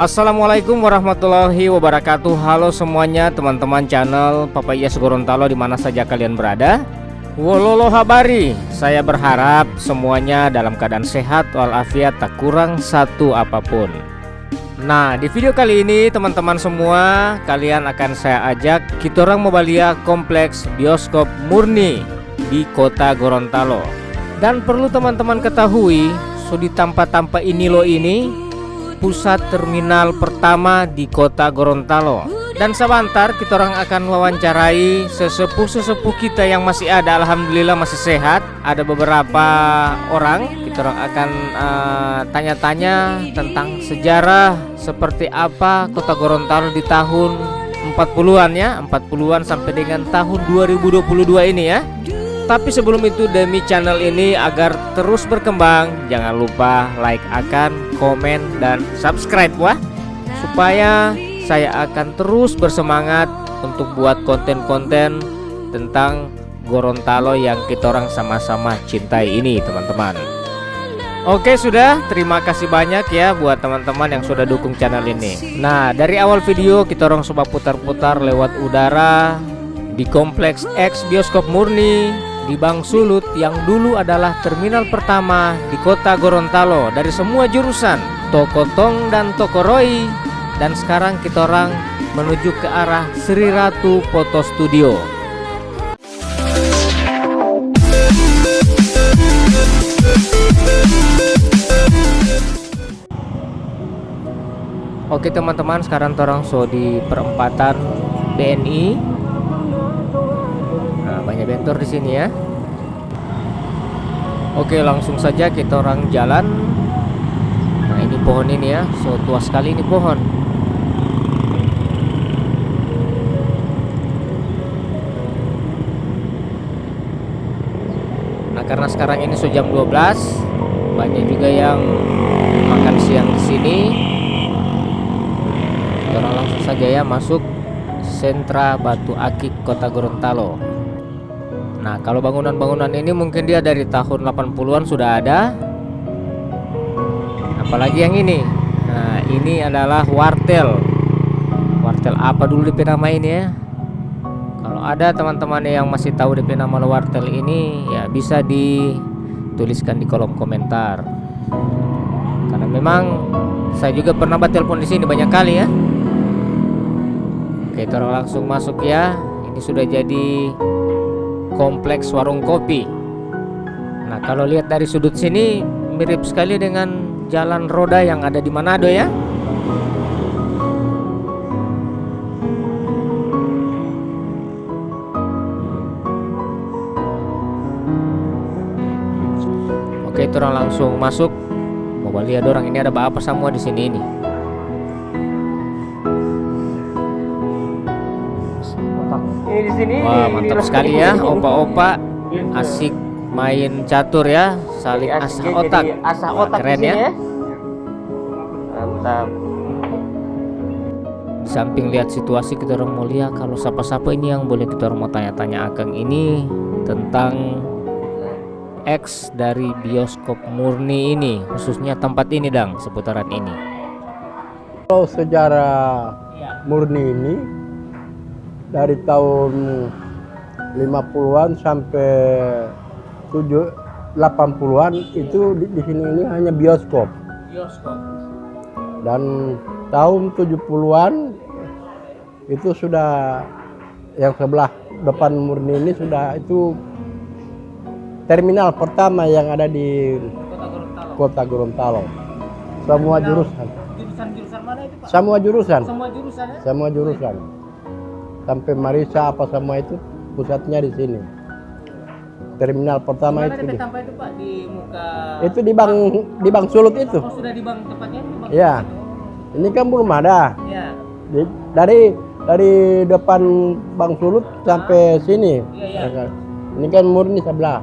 Assalamualaikum warahmatullahi wabarakatuh. Halo semuanya teman-teman channel Papa Iyas Gorontalo dimana saja kalian berada. Wololo habari, saya berharap semuanya dalam keadaan sehat walafiat, tak kurang satu apapun. Nah, di video kali ini teman-teman semua, kalian akan saya ajak kita orang Mobalia kompleks bioskop murni di kota Gorontalo. Dan perlu teman-teman ketahui, di tampa-tampa ini loh, ini pusat terminal pertama di kota Gorontalo. Dan sebentar kita orang akan wawancarai sesepuh-sesepuh kita yang masih ada, alhamdulillah masih sehat. Ada beberapa orang kita orang akan tanya-tanya tentang sejarah seperti apa kota Gorontalo di tahun 40-an ya, 40-an sampai dengan tahun 2022 ini ya. Tapi sebelum itu, demi channel ini agar terus berkembang, jangan lupa like, akan komen, dan subscribe wah, supaya saya akan terus bersemangat untuk buat konten-konten tentang Gorontalo yang kita orang sama-sama cintai ini teman-teman. Oke, sudah, terima kasih banyak ya buat teman-teman yang sudah dukung channel ini. Nah, dari awal video kita orang coba putar-putar lewat udara di kompleks X Bioskop Murni di Bang Sulut yang dulu adalah terminal pertama di kota Gorontalo dari semua jurusan, Toko Tong dan Toko Roy. Dan sekarang kita orang menuju ke arah Sri Ratu Foto Studio. Oke teman-teman, sekarang orang di perempatan BNI. Banyak bentor di sini ya. Oke, langsung saja kita orang jalan. Nah, ini pohon ini ya, tua sekali ini pohon. Nah, karena sekarang ini sudah jam 12, banyak juga yang makan siang di sini. Kita orang langsung saja ya masuk sentra Batu Akik Kota Gorontalo. Nah, kalau bangunan-bangunan ini mungkin dia dari tahun 80-an sudah ada. Apalagi yang ini. Nah, ini adalah wartel. Wartel apa dulu DP nama ini ya? Kalau ada teman-teman yang masih tahu DP nama wartel ini, ya bisa dituliskan di kolom komentar. Karena memang saya juga pernah telepon di sini banyak kali ya. Oke, kita langsung masuk ya. Ini sudah jadi kompleks warung kopi. Nah, kalau lihat dari sudut sini mirip sekali dengan jalan roda yang ada di Manado ya. Oke, itu orang langsung masuk. Mau lihat orang ini ada apa semua di sini ini. Di sini, wah mantap sekali ya, opa-opa asik main catur ya, saling asah otak. Keren ya. Mantap. Di samping lihat situasi, kita orang mau lihat kalau siapa-siapa ini yang boleh kita orang mau tanya-tanya Akang ini tentang X dari bioskop murni ini, khususnya tempat ini dang, seputaran ini. Kalau sejarah murni ini dari tahun 50-an sampai 80-an itu di sini ini hanya bioskop. Dan tahun 70-an itu sudah yang sebelah depan murni ini sudah itu terminal pertama yang ada di kota Gorontalo. Semua jurusan. Jurusan mana itu, Pak? Semua jurusan. Semua jurusan ya? Semua jurusan. Sampai Marisa apa semua itu pusatnya di sini. Terminal pertama itu. Itu Pak di muka. Itu di Bang Sulut itu. Oh, sudah di Bang tempatnya di Bang. Iya. Ini kan belum ada. Iya. Dari depan Bang Sulut sampai sini. Iya. Ini kan murni sebelah.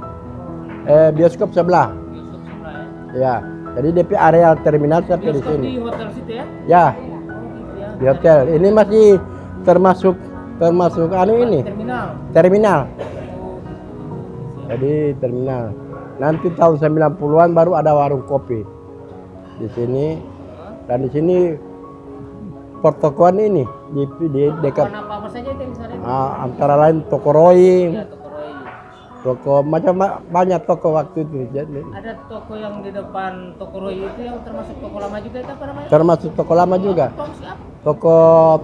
Bioskop sebelah. Bioskop sebelah ya. Ya. Jadi DP areal terminal sampai di sini. Di hotel situ ya? Ya. Oh, gitu ya. Di hotel. Ini masih termasuk anu ini terminal. Jadi terminal. Nanti tahun 90-an baru ada warung kopi di sini. Dan di sini pertokoan ini di dekat Apa saja itu yang bisa ada? antara lain toko Roy, Ya, toko Roy. toko banyak toko waktu itu. Jadi Ada toko yang di depan toko Roy itu yang termasuk toko lama juga itu apa namanya? termasuk toko lama juga. Tong siapa? Toko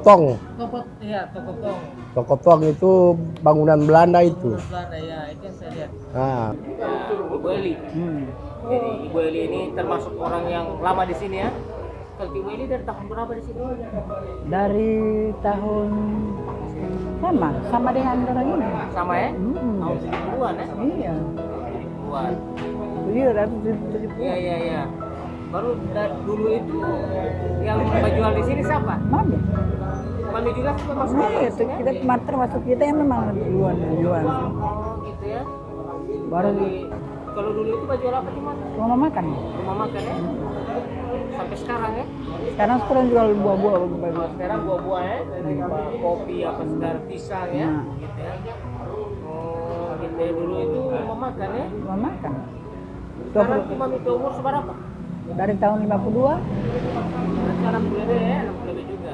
Tong. Toko iya, toko Tong. Toko Tong itu bangunan Belanda itu. Belanda ya, itu yang saya lihat. Nah, Ibu Eli. Jadi Ibu Eli ini termasuk orang yang lama di sini ya. Kalau Ibu Eli dari tahun berapa di sini? Dari tahun sama dengan orang ini. Sama ya? Tahun 70-an ya? Iya. 70-an. 770. Iya. Baru dulu itu yang menjual di sini siapa? Mami. Mami juga masuk Iya, itu kita termasuk kita yang memang duluan. Oh gitu ya. Baru Kalau dulu itu baju apa sih mas? rumah makan. Rumah makan ya? Sampai sekarang ya? Sekarang jual buah-buah. Kalau sekarang buah-buah ya? Kopi apa segala pisang ya? Nah. Gitu ya? Oh gitu ya, dulu itu rumah makan ya? Rumah makan. Sekarang Imam itu umur seberapa? Dari tahun 52. Sekarang 60 lebih ya? 60 lebih juga.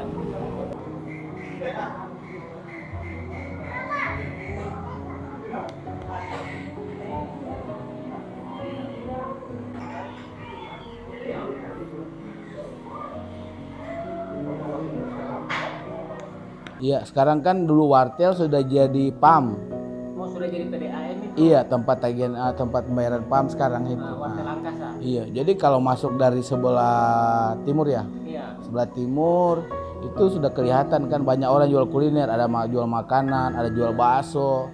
Iya, sekarang kan dulu wartel sudah jadi PAM. Oh sudah jadi PDAM itu? Iya, tempat tagihan tempat pembayaran PAM sekarang itu. Wartel Angkasa? Iya, jadi kalau masuk dari sebelah timur ya, Iya. sebelah timur itu sudah kelihatan kan banyak orang jual kuliner, ada jual makanan, ada jual bakso,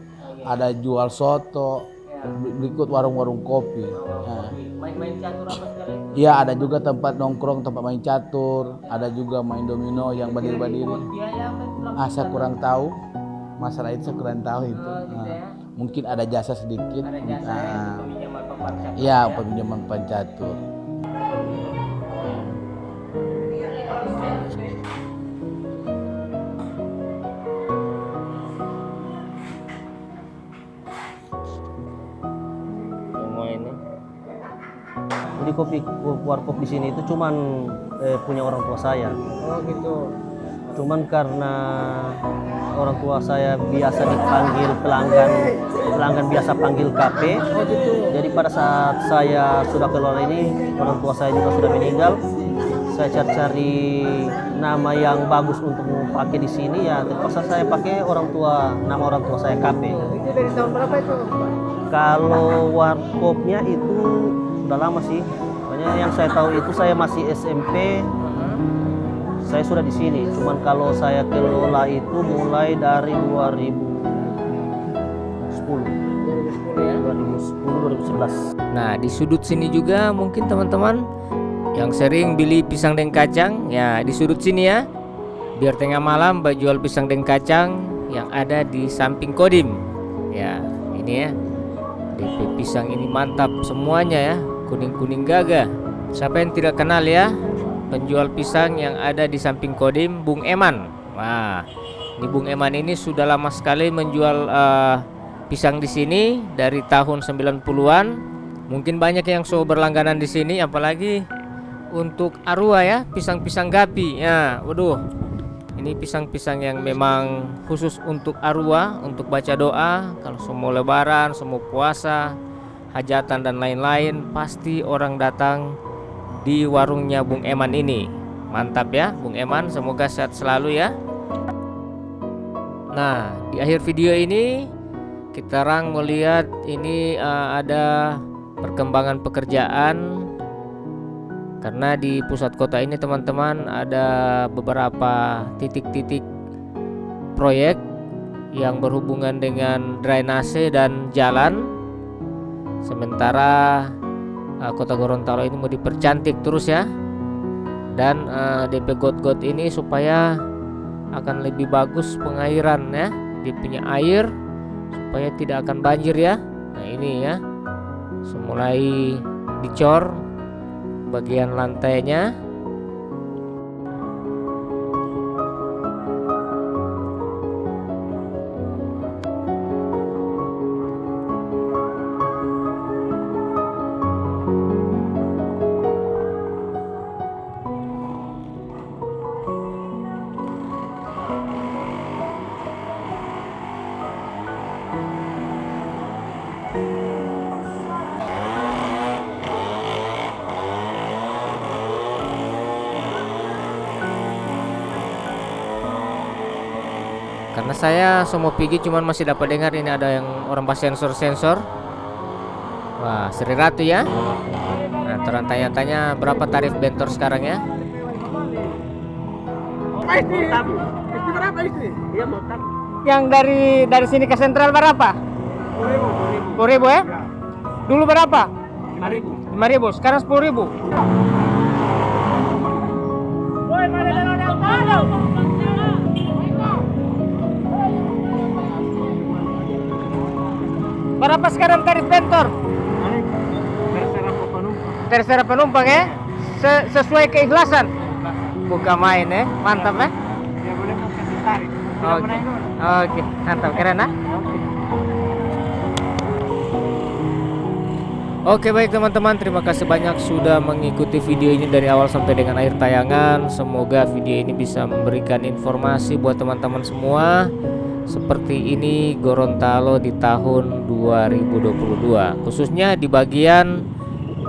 ada jual soto, berikut warung-warung kopi. Nah, Main-main catur apa segala itu? iya, ada juga tempat nongkrong, tempat main catur, ada juga main domino yang berdiri-berdiri. Biaya apa itu? Saya kurang tahu, masalah itu saya kurang tahu itu. Gitu ya? Mungkin ada jasa sedikit. Ada jasa ya, peminjaman tempat catur. Ya, peminjaman pencatur. Semua ini. Jadi kopi warkop di sini itu cuman punya orang tua saya. oh gitu. Cuman karena orang tua saya biasa dipanggil pelanggan biasa panggil KP. Oh gitu. Jadi pada saat saya sudah keluar ini, orang tua saya juga sudah meninggal. Saya cari nama yang bagus untuk pakai di sini ya. Terpaksa saya pakai nama orang tua saya KP. Itu dari tahun berapa itu? Kalau warkopnya itu udah lama sih. Makanya yang saya tahu itu saya masih SMP. Saya sudah di sini. Cuman kalau saya kelola itu mulai dari 2010 ya. 2010 2011. Nah, di sudut sini juga mungkin teman-teman yang sering beli pisang dan kacang, ya di sudut sini ya. Biar tengah malam jual pisang dan kacang yang ada di samping Kodim. Ya, ini ya. DP pisang ini mantap semuanya ya, kuning-kuning gagah. Siapa yang tidak kenal ya penjual pisang yang ada di samping Kodim, Bung Eman. Nah, ini Bung Eman ini sudah lama sekali menjual pisang di sini dari tahun 90-an. Mungkin banyak yang berlangganan di sini, apalagi untuk Arua ya, pisang-pisang gapi. Ya, waduh. Ini pisang-pisang yang memang khusus untuk Arua, untuk baca doa. Kalau semua lebaran, semua puasa, hajatan dan lain-lain, pasti orang datang di warungnya Bung Eman ini. Mantap ya Bung Eman, semoga sehat selalu ya. Nah, di akhir video ini kita melihat ini ada perkembangan pekerjaan. Karena di pusat kota ini teman-teman ada beberapa titik-titik proyek yang berhubungan dengan drainase dan jalan. Sementara kota Gorontalo ini mau dipercantik terus ya. Dan DP got-got ini supaya akan lebih bagus pengairan ya. Dia punya air supaya tidak akan banjir ya. Nah ini ya, mulai dicor bagian lantainya. Karena saya semua pergi cuman masih dapat dengar ini ada yang orang pas sensor. Wah, Sri Ratu ya. Nah, terang tanya-tanya berapa tarif bentor sekarang ya? Yang dari sini ke sentral berapa? 10.000 ya? Dulu berapa? 5.000. Sekarang 10.000. Berapa sekarang tarif bentor? Terserah penumpang ya? Sesuai keikhlasan. Buka main ya, mantap ya? Oke, mantap, keren ah. Oke baik teman-teman, terima kasih banyak sudah mengikuti video ini dari awal sampai dengan akhir tayangan. Semoga video ini bisa memberikan informasi buat teman-teman semua. Seperti ini Gorontalo di tahun 2022, khususnya di bagian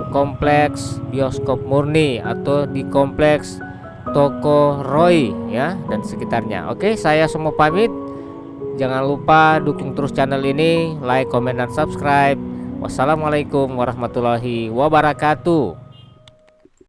kompleks bioskop murni atau di kompleks Toko Roy ya dan sekitarnya. Oke, saya semua pamit. Jangan lupa dukung terus channel ini, like, comment, dan subscribe. Wassalamualaikum warahmatullahi wabarakatuh.